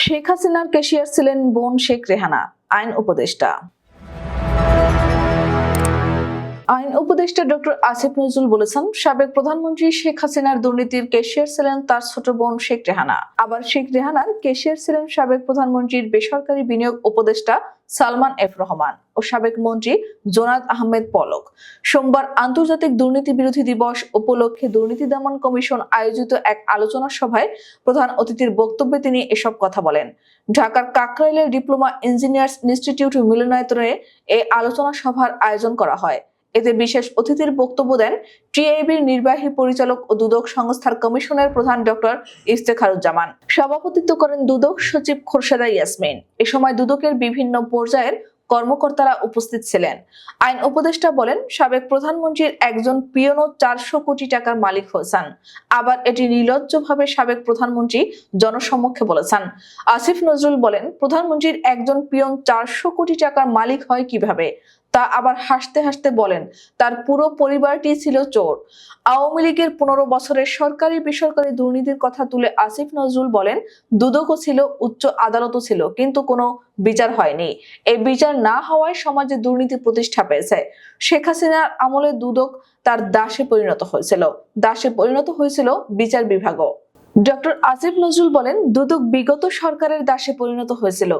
শেখ হাসিনার ক্যাশিয়ার ছিলেন বোন শেখ রেহানা। আইন উপদেষ্টা ডক্টর আসিফ নজরুল বলেছেন, সাবেক প্রধানমন্ত্রী শেখ হাসিনার দুর্নীতির ক্যাশিয়ার ছিলেন তার ছোট বোন শেখ রেহানা। আবার শেখ রেহানার ক্যাশিয়ার ছিলেন সাবেক প্রধানমন্ত্রীর বেসরকারি বিনিয়োগ উপদেষ্টা সালমান এফ রহমান ও সাবেক মন্ত্রী জোনায়েদ আহমেদ পলক। সোমবার আন্তর্জাতিক দুর্নীতি বিরোধী দিবস উপলক্ষে দুর্নীতি দমন কমিশন আয়োজিত এক আলোচনা সভায় প্রধান অতিথির বক্তব্যে তিনি এসব কথা বলেন। ঢাকার কাকরাইলের ডিপ্লোমা ইঞ্জিনিয়ার্স ইনস্টিটিউট মিলনায়তনে এই আলোচনা সভার আয়োজন করা হয়। এতে বিশেষ অতিথির বক্তব্য দেন টিআইবির নির্বাহী পরিচালক ও দুদক সংস্থার কমিশনের প্রধান ডক্টর ইফতেখারুজ্জামান। সভাপতিত্ব করেন দুদক সচিব খোরশেদা ইয়াসমিন। এ সময় দুদকের বিভিন্ন পর্যায়ের কর্মকর্তারা উপস্থিত ছিলেন। আইন উপদেষ্টা বলেন, সাবেক প্রধানমন্ত্রীর একজন পিয়নও 400 কোটি টাকার মালিক হয়েছেন। আবার এটি নির্লজ্জভাবে সাবেক প্রধানমন্ত্রী জনসমক্ষে বলেছেন। আসিফ নজরুল বলেন, প্রধানমন্ত্রীর একজন পিয়ন 400 কোটি টাকার মালিক হয় কিভাবে? তা আবার হাসতে হাসতে বলেন, তার পুরো পরিবারটি ছিল চোর। আওয়ামী লীগের 15 বছরের সরকারি বেসরকারি দুর্নীতির কথা তুলে আসিফ নজরুল বলেন, দুদকও ছিল, উচ্চ আদালতও ছিল, কিন্তু কোনো বিচার হয়নি। এই বিচার না হওয়ায় সমাজে দুর্নীতি প্রতিষ্ঠা পেয়েছে। শেখ হাসিনার আমলে দুদক তার দাসে পরিণত হয়েছিল বিচার বিভাগও। ডক্টর আসিফ নজরুল বলেন, দুদক বিগত সরকারের দাসে পরিণত হয়েছিল।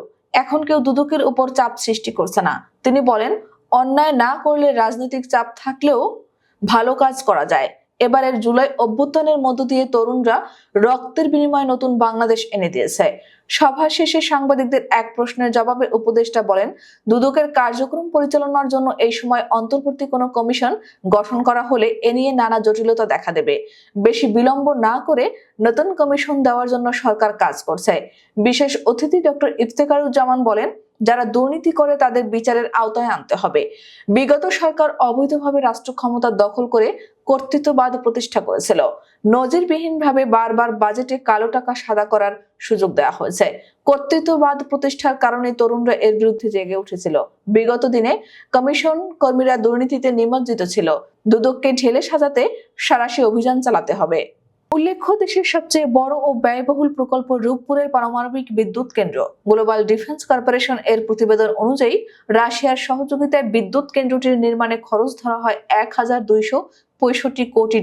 এখন কেউ দুদকের উপর চাপ সৃষ্টি করছে না। তিনি বলেন, অন্যায় না করলে রাজনৈতিক চাপ থাকলেও ভালো কাজ করা যায়। এবারের জুলাই অভ্যুত্থানের মধ্য দিয়ে তরুণরা রক্তের বিনিময়ে নতুন বাংলাদেশ এনে দিয়েছে। সভা শেষে সাংবাদিকদের এক প্রশ্নের জবাবে উপদেষ্টা বলেন, দুদকের কার্যক্রম পরিচালনার জন্য এই সময় অন্তর্বর্তী কোনো কমিশন গঠন করা হলে এ নিয়ে নানা জটিলতা দেখা দেবে। বেশি বিলম্ব না করে নতুন কমিশন দেওয়ার জন্য সরকার কাজ করছে। বিশেষ অতিথি ডক্টর ইফতেখারুজ্জামান বলেন, যারা দুর্নীতি করে তাদের বিচারের আওতায় আনতে হবে। বিগত সরকার অবৈধভাবে রাষ্ট্র ক্ষমতা দখল করে কর্তৃত্ববাদ প্রতিষ্ঠা করেছিল। নজিরবিহীনভাবে বারবার বাজেটে কালো টাকা সাদা করার সুযোগ দেওয়া হয়েছে। কর্তৃত্ববাদ প্রতিষ্ঠার কারণে তরুণরা এর বিরুদ্ধে জেগে উঠেছিল। বিগত দিনে কমিশন কর্মীরা দুর্নীতিতে নিমজ্জিত ছিল। দুদককে ঢেলে সাজাতে সাঁড়াশি অভিযান চালাতে হবে। উল্লেখ্য, দেশের সবচেয়ে বড় ও ব্যয়বহুল প্রকল্প রূপপুরের পারমাণবিক বিদ্যুৎ কেন্দ্র। গ্লোবাল ডিফেন্স কর্পোরেশন এর প্রতিবেদন অনুযায়ী রাশিয়ার সহযোগিতায় বিদ্যুৎ কেন্দ্রটির নির্মাণে খরচ ধরা হয় $1,265 কোটি।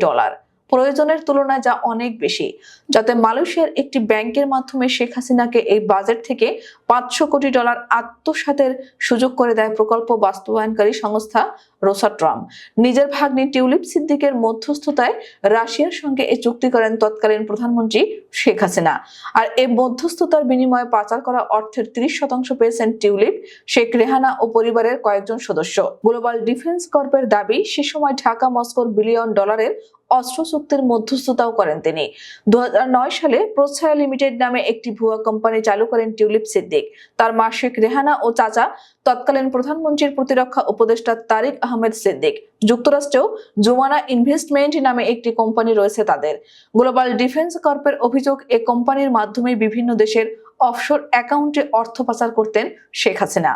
প্রয়োজনের তুলনায় যা অনেক বেশি, যাতে মালয়েশিয়ার একটি ব্যাংকের মাধ্যমে শেখ হাসিনাকে এই বাজেট থেকে $500 কোটি আত্মসাতের সুযোগ করে দেয় প্রকল্প বাস্তবায়নকারী সংস্থা রোসাট্রম। নিজের ভাগ্নি টিউলিপ সিদ্দিকের মধ্যস্থতায় রাশিয়ার সঙ্গে এই চুক্তি করেন তৎকালীন প্রধানমন্ত্রী শেখ হাসিনা। আর এই মধ্যস্থতার বিনিময়ে পাচার করা অর্থের 30% পেয়েছেন টিউলিপ, শেখ রেহানা ও পরিবারের কয়েকজন সদস্য। গ্লোবাল ডিফেন্স কর্পের দাবি, সে সময় ঢাকা মস্কোর $1 বিলিয়ন অস্ত্র চুক্তির মধ্যস্থতাও করেন তিনি। 2009 সালে প্রচ্ছায়া লিমিটেড নামে একটি ভুয়া কোম্পানি চালু করেন টিউলিপ সিদ্দিক। তার মা শেখ রেহানা ও চাচা তৎকালীন প্রধানমন্ত্রীর প্রতিরক্ষা উপদেষ্টা তারিক আহমেদ সিদ্দিক। যুক্তরাষ্ট্রেও জুমানা ইনভেস্টমেন্ট নামে একটি কোম্পানি রয়েছে তাদের। গ্লোবাল ডিফেন্স কর্পের অভিযোগ, এ কোম্পানির মাধ্যমে বিভিন্ন দেশের অফশোর অ্যাকাউন্টে অর্থ পাচার করতেন শেখ হাসিনা।